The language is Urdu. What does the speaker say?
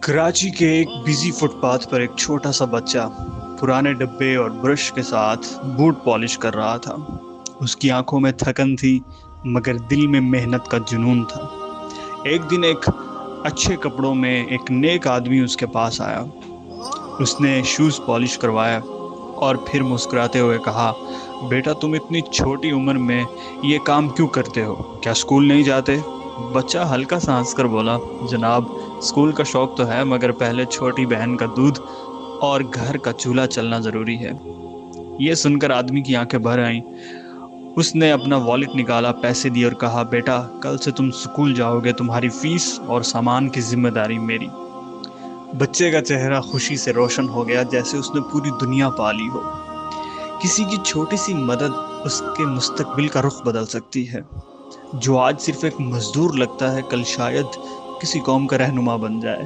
کراچی کے ایک بزی فٹ پاتھ پر ایک چھوٹا سا بچہ پرانے ڈبے اور برش کے ساتھ بوٹ پالش کر رہا تھا۔ اس کی آنکھوں میں تھکن تھی مگر دل میں محنت کا جنون تھا۔ ایک دن ایک اچھے کپڑوں میں ایک نیک آدمی اس کے پاس آیا۔ اس نے شوز پالش کروایا اور پھر مسکراتے ہوئے کہا، بیٹا تم اتنی چھوٹی عمر میں یہ کام کیوں کرتے ہو؟ کیا اسکول نہیں جاتے؟ بچہ ہلکا سا ہنس کر بولا، جناب اسکول کا شوق تو ہے مگر پہلے چھوٹی بہن کا دودھ اور گھر کا چولہا چلنا ضروری ہے۔ یہ سن کر آدمی کی آنکھیں بھر آئیں۔ اس نے اپنا والیٹ نکالا، پیسے دیے اور کہا، بیٹا کل سے تم اسکول جاؤ گے، تمہاری فیس اور سامان کی ذمہ داری میری۔ بچے کا چہرہ خوشی سے روشن ہو گیا جیسے اس نے پوری دنیا پا لی ہو۔ کسی کی چھوٹی سی مدد اس کے مستقبل کا رخ بدل سکتی ہے۔ جو آج صرف ایک مزدور لگتا ہے کل شاید کسی قوم کا رہنما بن جائے۔